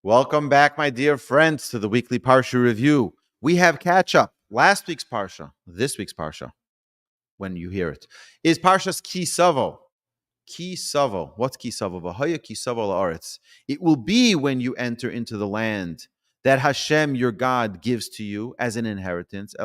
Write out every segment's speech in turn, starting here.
Welcome back, my dear friends, to the weekly Parsha Review. We have catch-up. Last week's Parsha, this week's Parsha, when you hear it, is Parshas Ki Savo. Ki Savo. What's Ki Savo? V'haya Ki Savo la'aretz. It will be when you enter into the land that Hashem, your God, gives to you as an inheritance.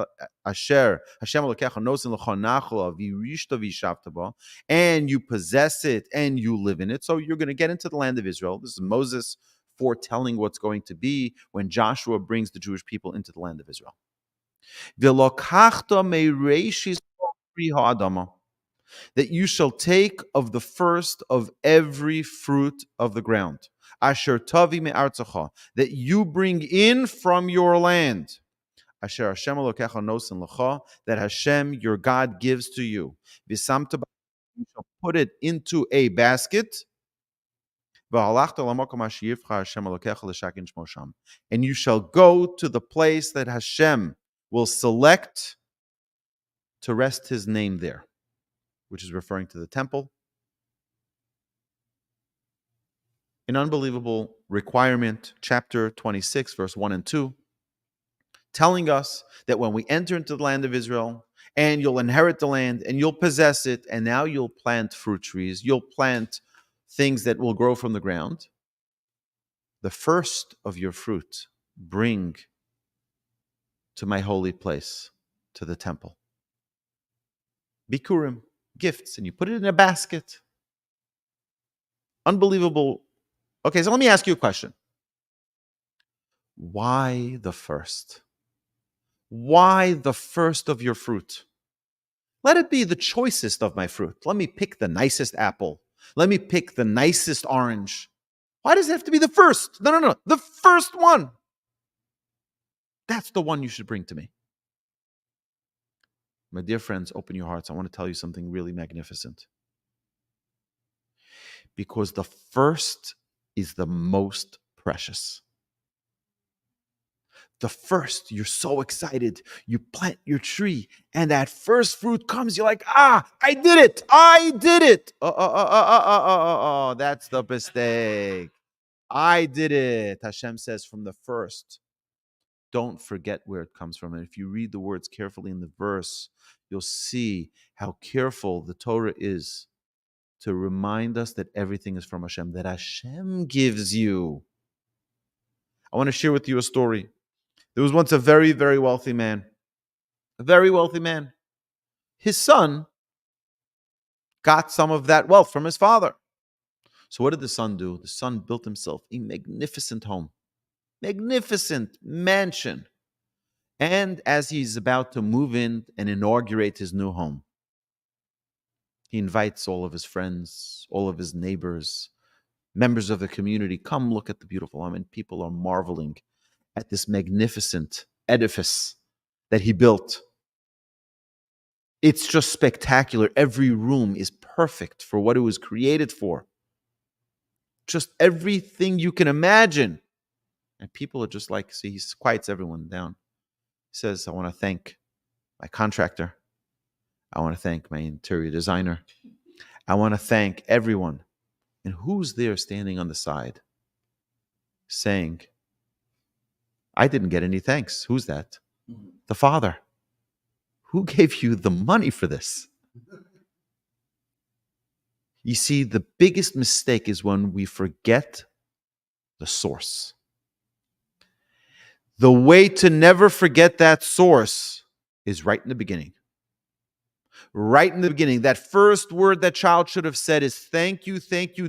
Asher, Hashem Elokecha nosen l'chonachla v'yirishta v'yishavta ba, and you possess it and you live in it. So you're going to get into the land of Israel. This is Moses foretelling what's going to be when Joshua brings the Jewish people into the land of Israel. V'lokachta me'reishis pri ha'adama, that you shall take of the first of every fruit of the ground, asher tavi me'artzacha, that you bring in from your land, asher Hashem Elokecha nosen lecha, that Hashem your God gives to you. V'samta, you shall put it into a basket, and you shall go to the place that Hashem will select to rest his name there, which is referring to the temple. An unbelievable requirement, chapter 26, verse 1 and 2, telling us that when we enter into the land of Israel, and you'll inherit the land, and you'll possess it, and now you'll plant fruit trees, you'll plant things that will grow from the ground. The first of your fruit bring to my holy place, to the temple. Bikurim, gifts, and you put it in a basket. Unbelievable. Okay, so let me ask you a question. Why the first? Why the first of your fruit? Let it be the choicest of my fruit. Let me pick the nicest apple. Let me pick the nicest orange. Why does it have to be the first? No. The first one. That's the one you should bring to me. My dear friends, open your hearts. I want to tell you something really magnificent. Because the first is the most precious. The first, you're so excited. You plant your tree, and that first fruit comes. You're like, I did it. I did it. Oh, that's the mistake. I did it. Hashem says from the first. Don't forget where it comes from. And if you read the words carefully in the verse, you'll see how careful the Torah is to remind us that everything is from Hashem, that Hashem gives you. I want to share with you a story. There was once a very, very wealthy man. A very wealthy man. His son got some of that wealth from his father. So what did the son do? The son built himself a magnificent home. Magnificent mansion. And as he's about to move in and inaugurate his new home, he invites all of his friends, all of his neighbors, members of the community, come look at the beautiful home. And people are marveling at this magnificent edifice that he built. It's just spectacular. Every room is perfect for what it was created for. Just everything you can imagine. And people are just like, see, he quiets everyone down. He says, I want to thank my contractor. I want to thank my interior designer. I want to thank everyone. And who's there standing on the side saying, I didn't get any thanks. Who's that? The Father. Who gave you the money for this? You see, the biggest mistake is when we forget the source. The way to never forget that source is right in the beginning. Right in the beginning. That first word that child should have said is, thank you,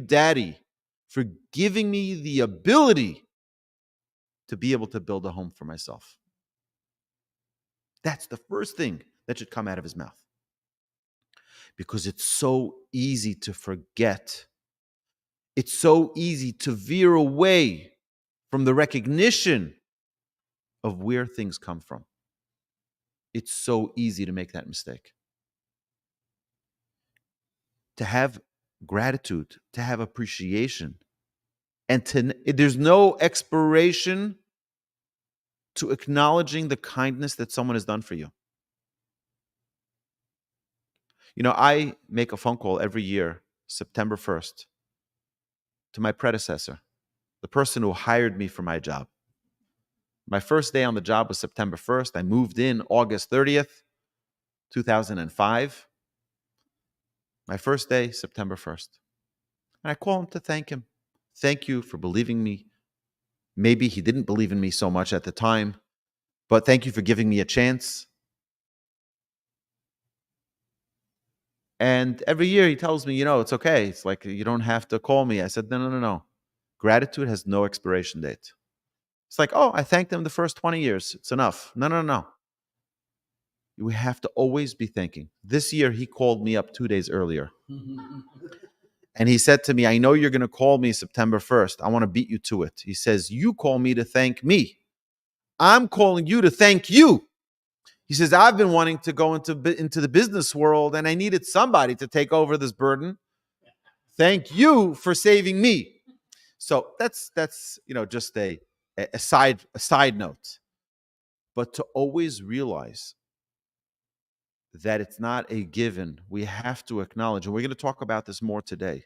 Daddy, for giving me the ability to be able to build a home for myself. That's the first thing that should come out of his mouth. Because it's so easy to forget. It's so easy to veer away from the recognition of where things come from. It's so easy to make that mistake. To have gratitude, to have appreciation, and there's no expiration to acknowledging the kindness that someone has done for you. You know, I make a phone call every year, September 1st, to my predecessor, the person who hired me for my job. My first day on the job was September 1st. I moved in August 30th, 2005. My first day, September 1st. And I call him to thank him. Thank you for believing me. Maybe he didn't believe in me so much at the time, but thank you for giving me a chance. And every year he tells me, it's okay. It's like, you don't have to call me. I said, no. Gratitude has no expiration date. It's like, I thanked them the first 20 years. It's enough. No. We have to always be thanking. This year, he called me up 2 days earlier. And he said to me, I know you're going to call me September 1st. I want to beat you to it. He says, you call me to thank me. I'm calling you to thank you. He says, I've been wanting to go into the business world, and I needed somebody to take over this burden. Thank you for saving me. So that's just a side note. But to always realize that it's not a given. We have to acknowledge, and we're going to talk about this more today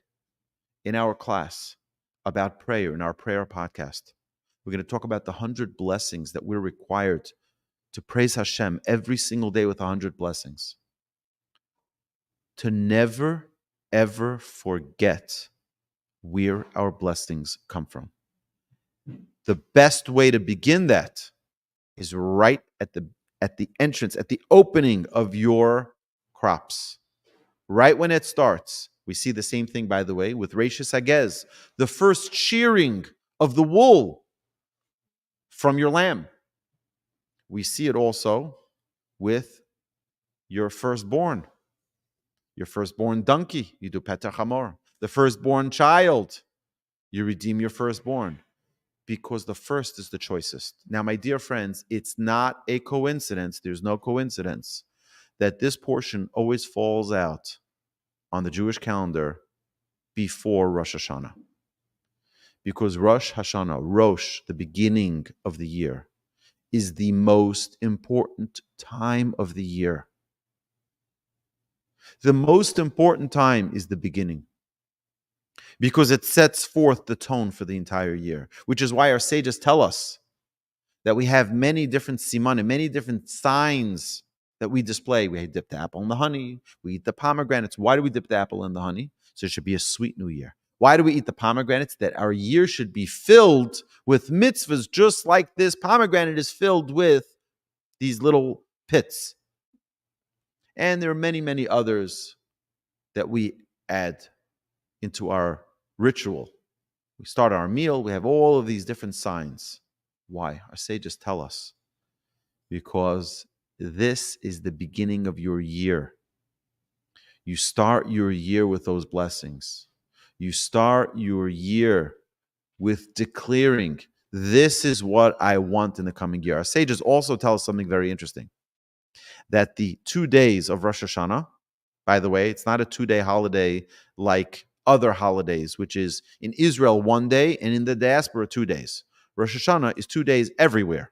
in our class about prayer, in our prayer podcast. We're going to talk about the 100 blessings that we're required to praise Hashem every single day with 100 blessings. To never, ever forget where our blessings come from. The best way to begin that is right at the entrance, at the opening of your crops. Right when it starts. We see the same thing, by the way, with Reishis Hagez, the first shearing of the wool from your lamb. We see it also with your firstborn donkey, you do Petach Hamor. The firstborn child, you redeem your firstborn, because the first is the choicest. Now, my dear friends, it's not a coincidence, there's no coincidence, that this portion always falls out on the Jewish calendar before Rosh Hashanah. Because Rosh Hashanah, Rosh, the beginning of the year, is the most important time of the year. The most important time is the beginning, because it sets forth the tone for the entire year, which is why our sages tell us that we have many different simanim, many different signs that we display. We dip the apple in the honey. We eat the pomegranates. Why do we dip the apple in the honey? So it should be a sweet new year. Why do we eat the pomegranates? That our year should be filled with mitzvahs, just like this pomegranate is filled with these little pits. And there are many, many others that we add into our ritual. We start our meal. We have all of these different signs. Why? Our sages tell us. Because this is the beginning of your year. You start your year with those blessings. You start your year with declaring, this is what I want in the coming year. Our sages also tell us something very interesting. That the 2 days of Rosh Hashanah, by the way, it's not a 2-day holiday like other holidays, which is in Israel 1 day and in the diaspora 2 days. Rosh Hashanah is 2 days everywhere.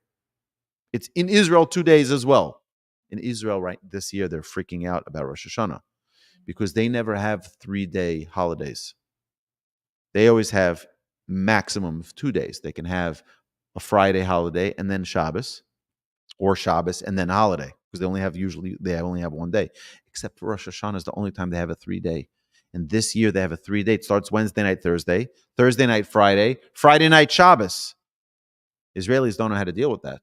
It's in Israel 2 days as well. In Israel, right this year, they're freaking out about Rosh Hashanah because they never have 3-day holidays. They always have maximum of 2 days. They can have a Friday holiday and then Shabbos, or Shabbos and then holiday, because they only have 1 day. Except for Rosh Hashanah is the only time they have a 3-day. And this year they have a 3-day. It starts Wednesday night, Thursday night, Friday night, Shabbos. Israelis don't know how to deal with that.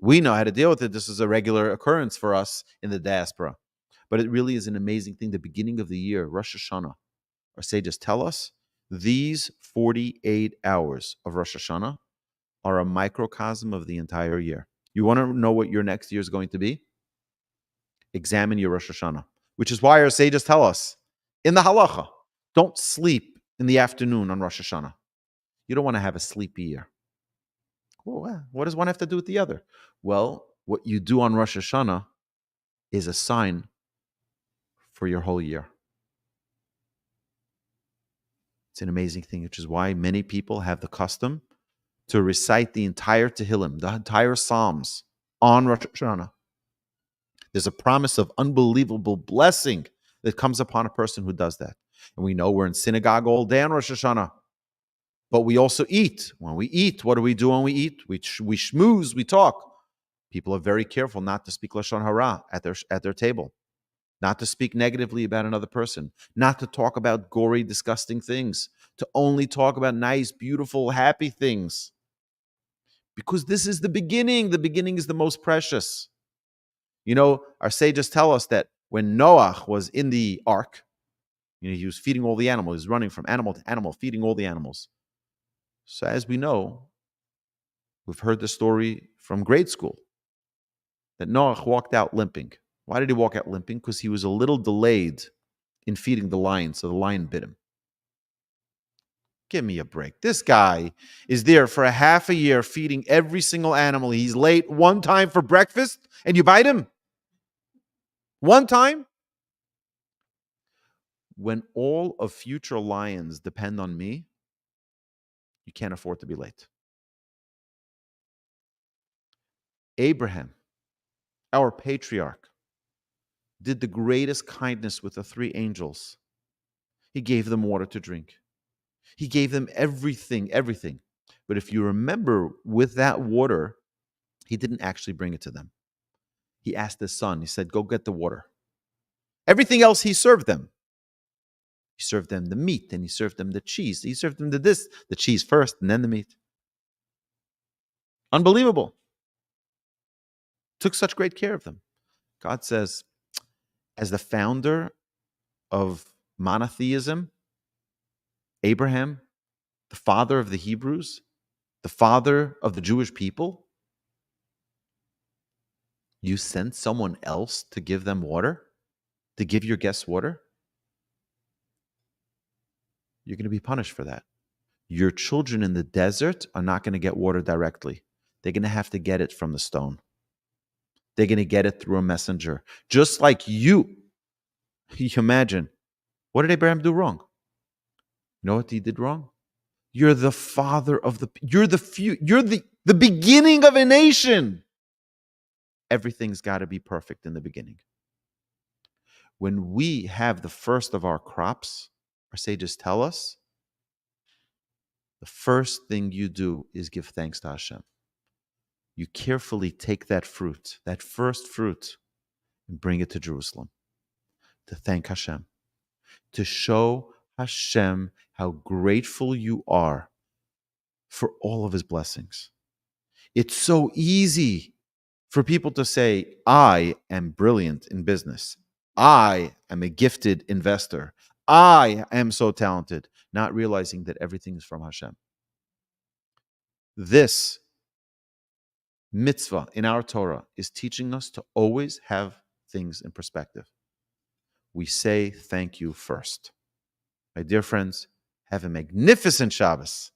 We know how to deal with it. This is a regular occurrence for us in the diaspora. But it really is an amazing thing. The beginning of the year, Rosh Hashanah, our sages tell us, these 48 hours of Rosh Hashanah are a microcosm of the entire year. You want to know what your next year is going to be? Examine your Rosh Hashanah, which is why our sages tell us in the halacha, don't sleep in the afternoon on Rosh Hashanah. You don't want to have a sleepy year. Well, what does one have to do with the other? Well, what you do on Rosh Hashanah is a sign for your whole year. It's an amazing thing, which is why many people have the custom to recite the entire Tehillim, the entire Psalms on Rosh Hashanah. There's a promise of unbelievable blessing that comes upon a person who does that. And we know we're in synagogue all day on Rosh Hashanah. But we also eat. When we eat, what do we do when we eat? We schmooze, we talk. People are very careful not to speak Lashon Hara at their table, not to speak negatively about another person, not to talk about gory, disgusting things, to only talk about nice, beautiful, happy things. Because this is the beginning. The beginning is the most precious. You know, our sages tell us that when Noah was in the ark, he was feeding all the animals. He was running from animal to animal, feeding all the animals. So as we know, we've heard the story from grade school that Noah walked out limping. Why did he walk out limping? Because he was a little delayed in feeding the lion, so the lion bit him. Give me a break. This guy is there for a half a year feeding every single animal. He's late one time for breakfast, and you bite him? One time? When all of future lions depend on me, you can't afford to be late. Abraham, our patriarch, did the greatest kindness with the three angels. He gave them water to drink. He gave them everything. But if you remember, with that water, he didn't actually bring it to them. He asked his son, he said, go get the water. Everything else he served them. He served them the meat, and he served them the cheese. He served them the cheese first, and then the meat. Unbelievable. Took such great care of them. God says, as the founder of monotheism, Abraham, the father of the Hebrews, the father of the Jewish people, you sent someone else to give them water, to give your guests water? You're going to be punished for that. Your children in the desert are not going to get water directly. They're going to have to get it from the stone. They're going to get it through a messenger. Just like you. You imagine, what did Abraham do wrong? You know what he did wrong? You're the father of you're the beginning of a nation. Everything's got to be perfect in the beginning. When we have the first of our crops, our sages tell us, the first thing you do is give thanks to Hashem. You carefully take that fruit, that first fruit, and bring it to Jerusalem to thank Hashem, to show Hashem how grateful you are for all of his blessings. It's so easy for people to say, I am brilliant in business. I am a gifted investor. I am so talented, not realizing that everything is from Hashem. This mitzvah in our Torah is teaching us to always have things in perspective. We say thank you first. My dear friends, have a magnificent Shabbos.